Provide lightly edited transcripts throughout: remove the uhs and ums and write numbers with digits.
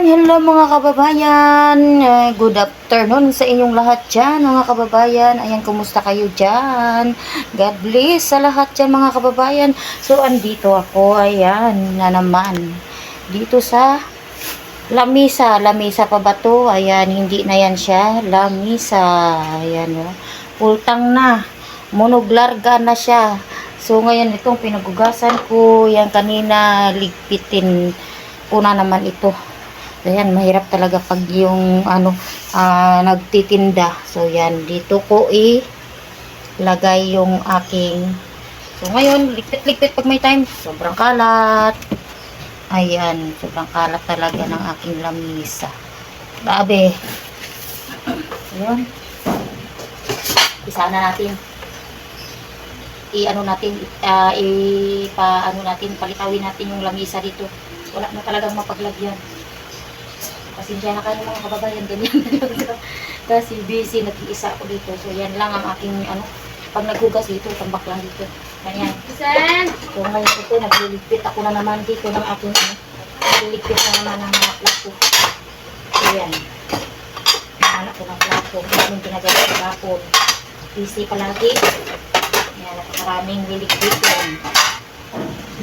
Hello mga kababayan. Good afternoon sa inyong lahat dyan mga kababayan. Ayan, kumusta kayo dyan? God bless sa lahat dyan mga kababayan. So, andito ako. Ayan, na naman. Dito sa lamisa. Lamisa pa ba to? Ayan, hindi na yan siya. Lamisa. Ayan, oh. Pultang na. Monoglarga na siya. So, ngayon itong pinagugasan ko. Yan, kanina ligpitin ko na naman ito. Ayan, mahirap talaga pag yung nagtitinda. So yan, dito ko ilagay yung aking. So ngayon, ligpit-ligpit pag may time. Sobrang kalat. Ayan, sobrang kalat talaga ng aking lamisa. Grabe. Ayan. Isa na natin. Palitawin natin yung lamisa dito. Wala na talagang mapaglagyan. Pasensya na kayo mga kababayan, ganyan. Kasi busy, nag-iisa ako dito. So, yan lang ang aking, pag naghugas dito, tambak lang dito. Ganyan. So, ngayon ito, nagliligpit ako na naman dito ng aking, nagliligpit na naman ng mga plato. So, yan. Anak ko ng plato. Maraming ginagawa sa plato. Busy palagi. Yan, napakaraming liligpitin.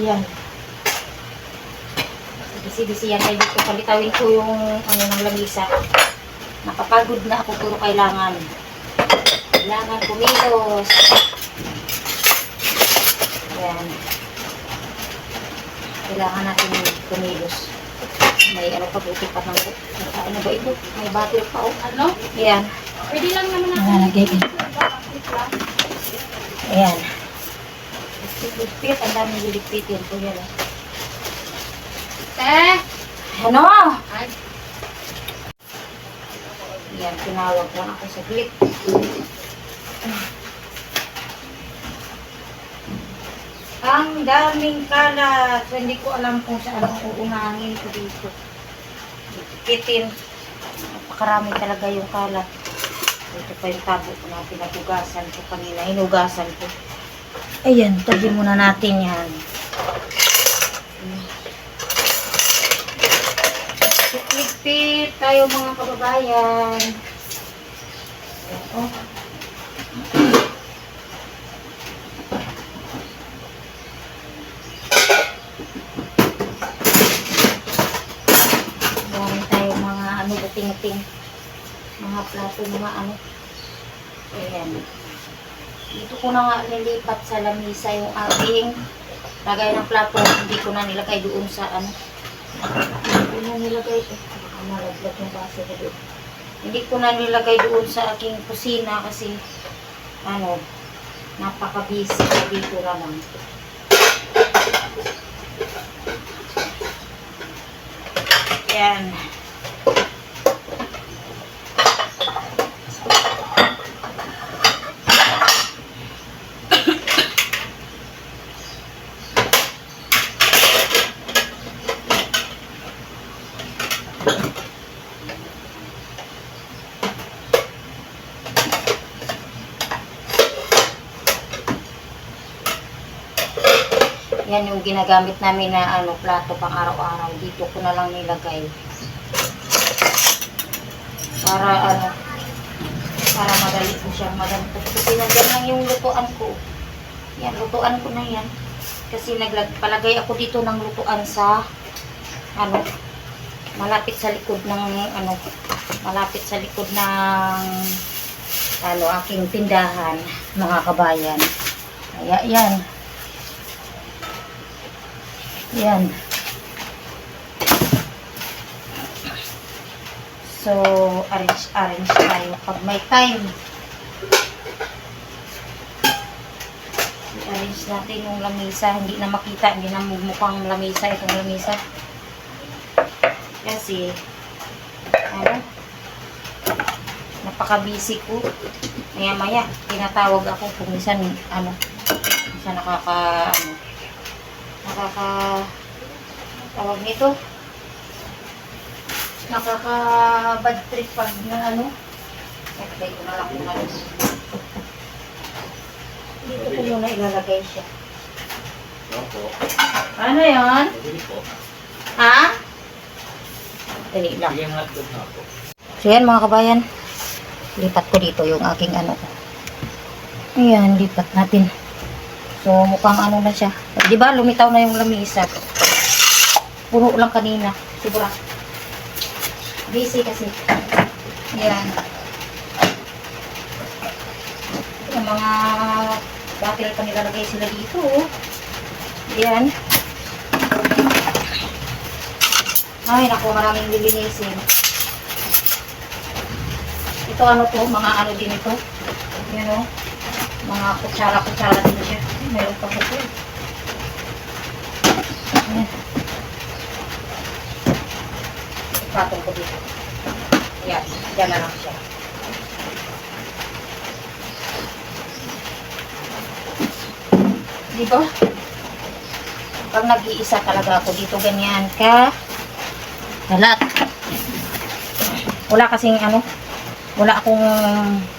Yan. Bisi-bisi yan ay dito palitawin ko yung ng lamisa. Nakapagod na ako, puro kailangan kumilos. Ayan, kailangan natin kumilos. May pa, buti pa ng ano ba ito? May battery pa o ano? Ayan, pwede lang naman natin ayan, ligpit, ang daming liligpitin ko yan ano? Yan, tinawag lang ako sa clip. Ang daming kalat. So, hindi ko alam kung saan ang uunangin ko dito. Kitin. Napakarami talaga yung kalat. Ito pa yung tabo ko na pinagugasan ko kanina. Hinugasan ko. Ayan, tabi muna natin yan. Ligpit tayo mga kababayan. Oh. Dami tayo mga buting-buting. Mga plato, mga Ayan. Dito ko na nga nilipat sa lamisa yung aking lagay ng plato. Hindi ko na nilagay doon sa Hindi ko na nilagay ito. Malaglag yung base ko doon. Hindi ko na nilagay doon sa aking kusina kasi napaka-busy dito na lang. Yan. Yan yung ginagamit namin na plato pang araw-araw. Dito ko na lang nilagay. Para para madali ko siyang magantos. Kasi nandiyan lang yung lutuan ko. Yan, lutuan ko na yan. Kasi palagay ako dito ng lutuan sa malapit sa likod ng malapit sa likod ng aking tindahan, mga kabayan. Kaya yan. Yan. So, arrange tayo pag may time. I-arrange natin yung lamisa. Hindi na makita, hindi na mukhang lamisa itong lamisa. Kasi, napaka-busy ko. Maya-maya, tinatawag ako kung minsan, minsan tawag nito, nakaka-bad trip pag ilagay ko na lang muna dito ko muna ilalagay siya. Ano yan? Ha? Dali lang. So yan mga kabayan, lipat ko dito yung aking ano. Ayan, lipat natin. So mukhang ano na siya. Di ba lumitaw na yung lamisa. Puno lang kanina. Sobra. Busy kasi. Ayan. Yung mga battery pa nilalagay sila dito. Ayan. Ay, naku, maraming lilinisin. Ito ano to, mga ano din ito. Yan o. Mga kutsara-kutsara din siya. Mayroon pa ito. Ayan. Ipatong ko dito. Ayan, dyan na lang siya. Diba? Pag nag-iisa talaga ako dito, ganyan ka kalat. Wala kasing ano, wala akong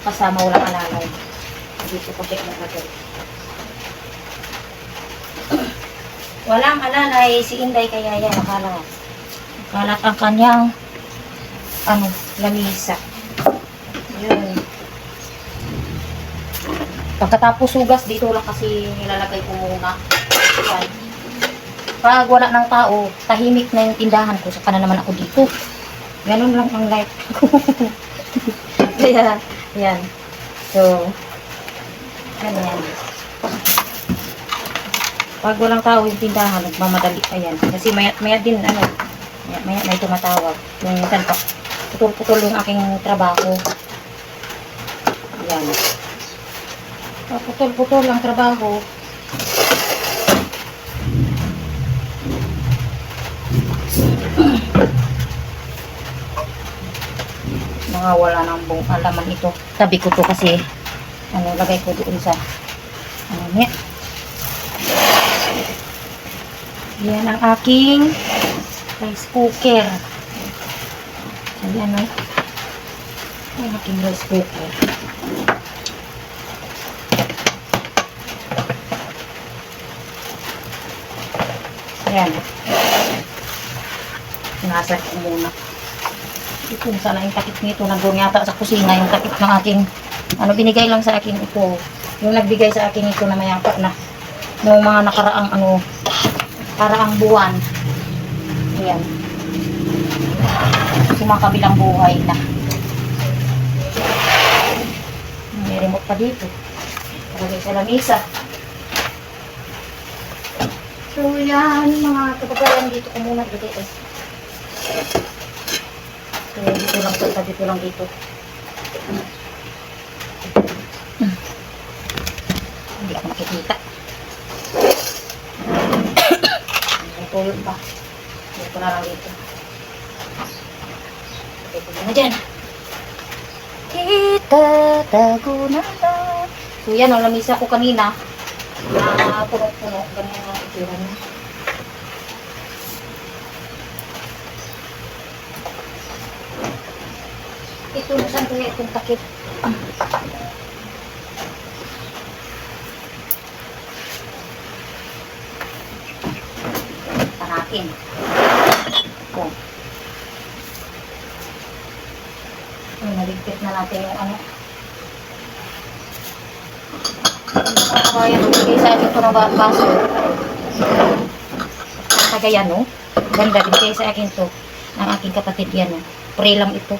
kasama, wala alalay. Dito ko check na agad. Walang alalay, si Inday kaya yan, nakalat. Kalat ang kanyang ano, lamisa. Yun. Pagkatapos hugas, dito lang kasi nilalagay ko muna. Yan. Pag wala ng tao, tahimik na yung tindahan ko. Saka na naman ako dito. Ganun lang ang life ko. Kaya, yan. So, ganyan. Pag walang tao yung tindahan, nagmamadali pa yan. Kasi maya din, ano, maya may tumatawag. Yung minsan pa, putol-putol yung aking trabaho. Yan. Putol-putol ang trabaho. Mga wala nang buong alaman ito. Tabi ko to kasi ano, lagay ko doon sa ano niya. Yan ang aking rice cooker. Ayan o. Ang aking rice cooker. Ayan. Sinasat ko muna. Ito, sana yung takip nito. Nandun yata sa kusina yung takip ng aking, ano, binigay lang sa akin ito. Yung nagbigay sa akin ito na mayapa na. Noong mga nakaraang, ano, nakaraang buwan. Ayan. Sa mga kabilang buhay na. May remote pa dito. Palagay sa lamisa. So, yan, mga kababayan, dito ko muna dito. So, dito lang po, dito lang dito. Hindi ako makikita. May tulog pa. Dito na lang dito. Dito na dyan. Itatago na lang. So, yan, ang lamisa ko kanina. Puno-puno. Ganyan ang itsura niya. Ito na saan kaya itong takip. Panatin. Ito. Naligpit na natin yung ano. Kaya bigay sa akin ito na baso. Kagayan, no? Ganda, bigay sa akin ito. Ng aking kapatid yan, no? Pre lang ito.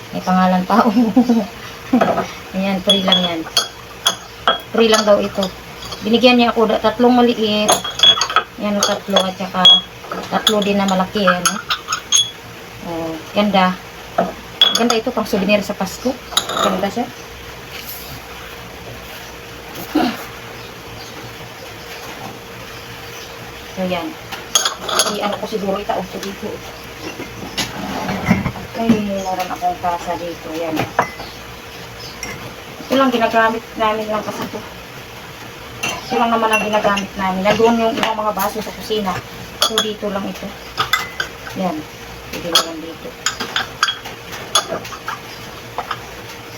May pangalan pa. Ayan, free lang yan. Free lang daw ito. Binigyan niya ako tatlong maliit. Yan, tatlo at saka tatlo din na malaki. Yan, oh, ganda. Ganda ito pang souvenir sa Pasko. Ganda siya. So, yan. Ano ko siguro itaos ko dito. Ay, meron akong kasa dito. Yan. Ito lang ginagamit namin lang kasi ito. Ito lang naman ang ginagamit namin. Nandun yung ibang mga baso sa kusina. So, dito lang ito. Yan. Pwede na lang dito.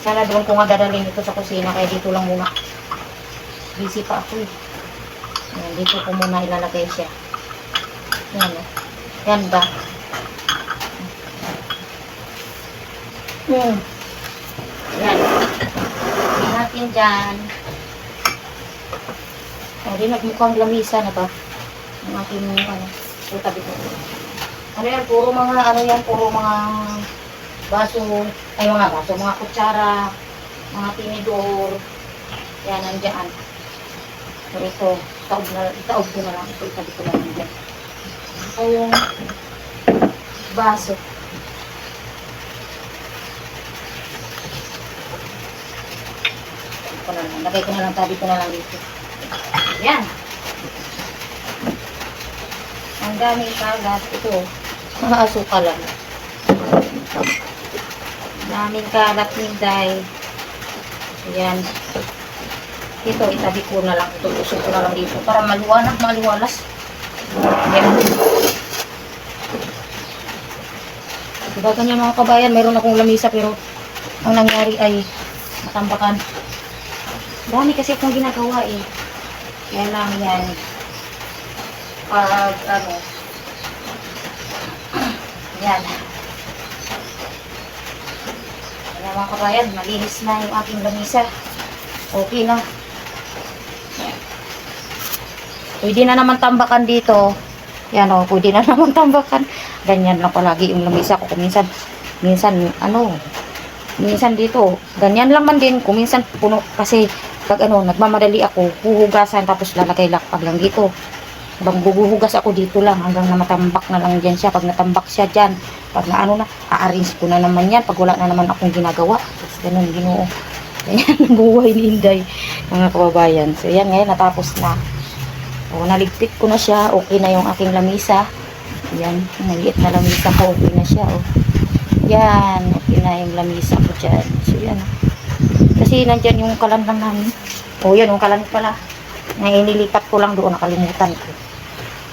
Sana doon ko nga dadalhin ito sa kusina. Kaya dito lang muna. Busy pa ako eh. Yan, dito ko muna ilalagay siya. Yan. Ganda. Yan. Lagyan natin dyan. O, di nagmukhang lamisa na ba? Ang aking, ano, tabi ko. Ano yan, puro mga baso, ay mga baso, mga kutsara, mga tinidor. Yan, nandiyan. So, ito, itaob ko na lang. Ito, itabi ko lang dyan. Ito yung baso. Lagay ko na lang, tabi ko na lang dito. Yan. Ang daming kalat. Ito, mga asukal lang. Daming kalat ni Day. Yan. Ito, itabi ko na lang. Ito, usok ko na lang dito. Para maliwalas. Yan. Diba ganyan mga kabayan, mayroon akong lamisa pero ang nangyari ay matambakan. Dami kasi akong ginagawa eh. Kaya lang yan. Pag ano. Yan. Kaya mga kabayan, malinis na yung aking lamisa. Okay na. Yan. Pwede na naman tambakan dito. Yan o, pwede na naman tambakan. Ganyan lang palagi yung lamisa ko. Minsan dito, ganyan lang man din. Kung minsan puno, kasi pag ano, nagmamadali ako, huhugasan tapos lalagay lakpag lang dito. Bang bubuhugas ako dito lang hanggang na matambak na lang dyan siya. Pag natambak siya dyan, pag na ano na, a-arrange ko na naman yan. Pag wala na naman akong ginagawa. Tapos ganun, Ginoo. Ganyan ang buhay ni Inday, mga kababayan. So yan ngayon, natapos na. O, naligpit ko na siya. Okay na yung aking lamisa. Yan, maliit na lamisa ko. Okay na siya. O. Yan, okay na yung lamisa ko dyan. So yan. Kasi nandyan yung kalan lang namin. O yan, yung kalan pala. Na inilipat ko lang doon, nakalimutan ko.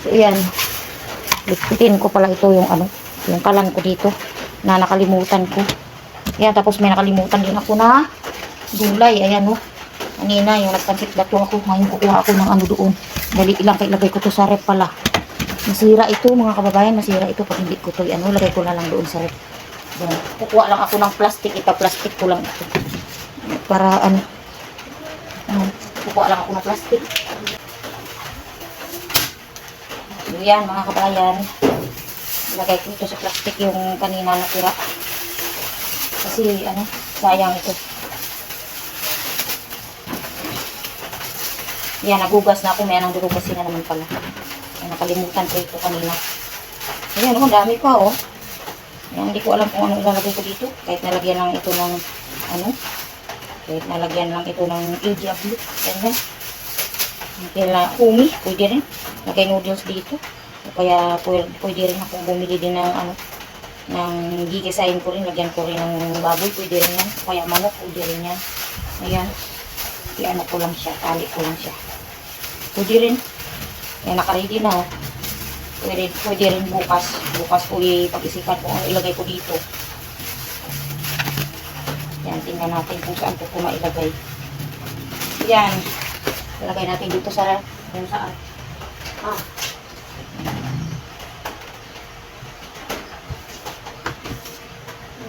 So yan. Ligpitin ko pala ito yung ano, yung kalan ko dito. Na nakalimutan ko. Yan, tapos may nakalimutan din ako na gulay. Ayan o. Kanina, yung nagpansit bato ako. Ngayon kukuha ako ng ano doon. Dali ilang ilagay ko to sa rep pala. Masira ito mga kababayan, masira ito pag hindi ko to ano, lagay ko na lang doon sa rep. Yan. Kukuha lang ako ng plastic, plastic ko lang ito. Para ano, kukuha lang ako ng plastic. So yan mga kababayan, lagay ko ito sa plastic yung kanina natira. Kasi ano, sayang ito. Yan, nagugas na ako. May anong durugasin na naman pala. Ay, nakalimutan ko ito kanina. Ayan, oh, dami pa, oh. Ayan, hindi ko alam kung ano ilalagay ko dito. Kahit nalagyan lang ito ng, ano, kahit nalagyan lang ito ng AW. Ayan, kaya umi, pwede rin. Lagay noodles dito. Kaya, pwede rin akong bumili din ng, ano, ng gigisahin ko rin. Lagyan ko rin ng baboy, pwede rin yan. Kaya manok, pwede rin yan. Ayan. Kaya ano ko lang siya, tali ko lang siya. Pwede rin. Kaya nakaready na. Pwede rin bukas. Bukas ko ipag-isipan kung ano ilagay ko dito. Yan, tingnan natin kung saan ko mailagay. Yan. Ilagay natin dito sa kung saan.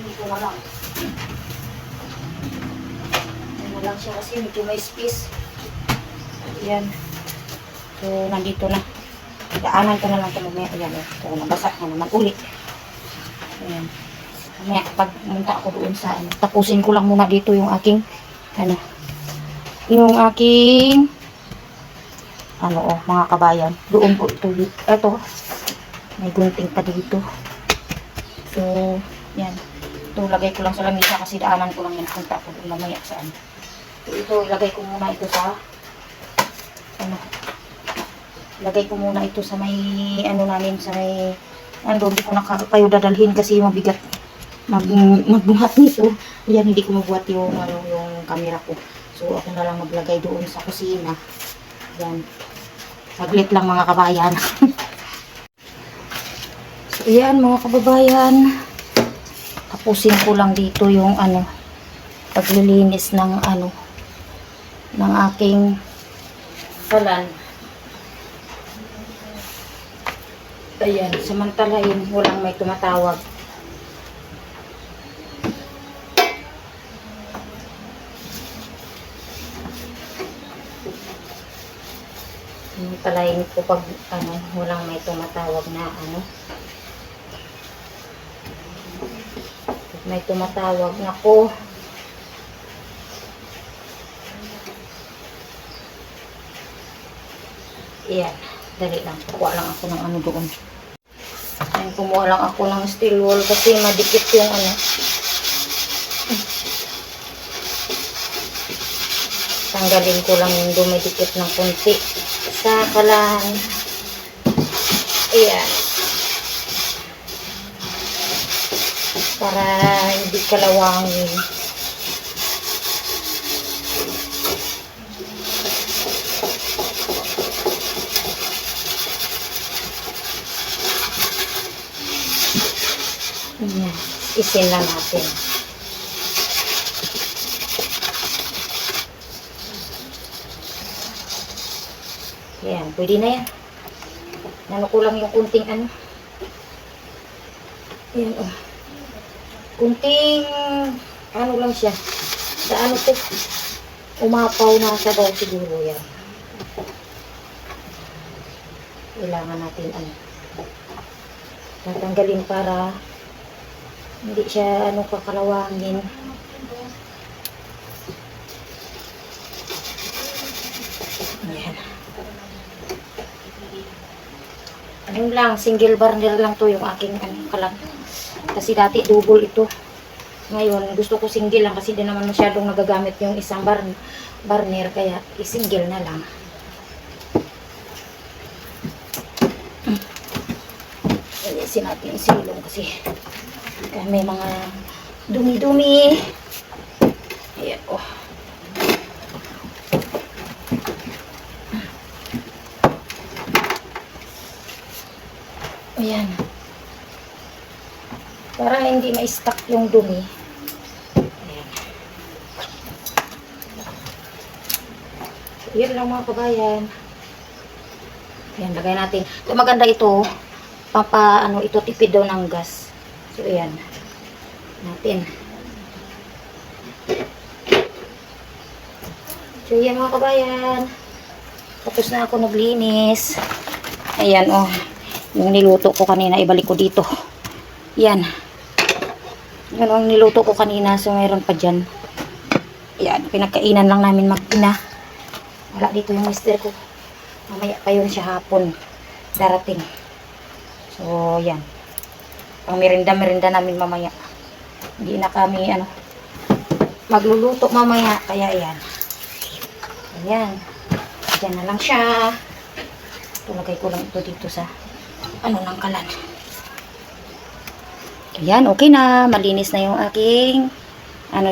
Dito na lang. Yan na lang siya kasi medyo may space. Yan. So, nandito na. Daanan ko na lang ito mamaya. Ayan, so, nabasa na naman ulit. Ayan. Mamaya, pag munta ako doon sa, ano, tapusin ko lang muna dito yung aking, ano, yung aking, ano, oh, mga kabayan. Doon po ito. Ito, may gunting pa dito. So, yan. Ito, lagay ko lang sa lamisa kasi daanan ko lang yan. Punta ako doon mamaya saan. So, ito, ilagay ko muna ito sa, ano, lagay ko muna ito sa may ano namin sa may ano, hindi ko na kayo dadalhin kasi mabigat magbuhat nito. Yan, hindi ko mabuhat yung ano, yung camera ko. So ako na lang maglagay doon sa kusina. Yan. Saglit lang mga kabayan. So yan mga kababayan. Tapusin ko lang dito yung ano, paglilinis ng ano, ng aking kalan. Ayan, samantala yun, walang may tumatawag. Palayin ko pag walang may tumatawag na Pag may tumatawag na ko. Ayan, dali lang. Kuha lang ako ng doon. Ayan, kumuha lang ako ng steel wool kasi madikit yung Tanggalin ko lang yung dumidikit ng kunti. Saka lang. Ayan. Para hindi kalawangin. Ayan. Isin lang natin. Ayan, pwede na yan. Ko lang yung kunting Ayan, kunting lang siya. Sa to? Umapaw na sa daw siguro yan. Kailangan natin tatanggalin para hindi siya kakalawangin. Ayan. Lang, single burner lang to yung aking kalan. Kasi dati double ito. Ngayon, gusto ko single lang kasi hindi naman masyadong nagagamit yung isang burner. Kaya, i-single na lang. Alisin natin yung silong kasi may mga dumi-dumi. Ayan, Ayan. Para hindi ma-stuck yung dumi. Ayan. So, yun lang mga kabayan. Ayan, lagay natin. So, maganda ito. Ito tipid daw ng gas. So, ayan. Natin. So, ayan mga kabayan. Tapos na ako naglinis. Ayan, yung niluto ko kanina, ibalik ko dito. Yan. Yan ang niluto ko kanina. So, mayroon pa dyan. Yan. Pinagkainan lang namin mag-ina. Wala dito yung mister ko. Mamaya pa yun siya hapon. Darating. So, yan. Pang merinda namin mamaya. Hindi na kami, magluluto mamaya. Kaya, yan. Ayan. Diyan na lang siya. Tulagay ko lang ito dito sa ng kalan. Ayan, okay na. Malinis na yung aking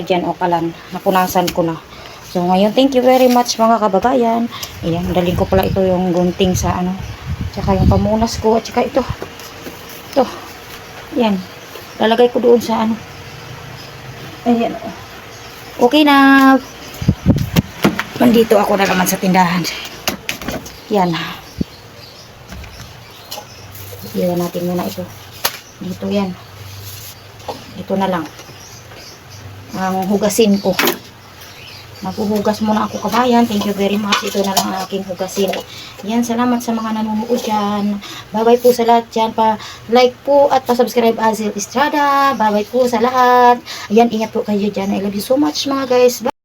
dyan, kalan. Napunasan ko na. So, ngayon, thank you very much mga kababayan. Ayan, daling ko pala ito yung gunting sa tsaka yung pamunas ko, at tsaka ito. Ito. Ayan. Lalagay ko doon sa Ayan. Okay na. Nandito ako na naman sa tindahan. Yan. Iwan natin muna ito. Dito yan. Dito na lang. Ang hugasin ko. Maghuhugas muna ako kabayan. Thank you very much. Ito na lang ang aking hugasin. Yan. Salamat sa mga nanonood dyan. Bye-bye po sa lahat dyan. Pa-like po at pa-subscribe Azel Estrada. Bye-bye po sa lahat. Ayan. Ingat po kayo dyan. I love you so much mga guys. Bye.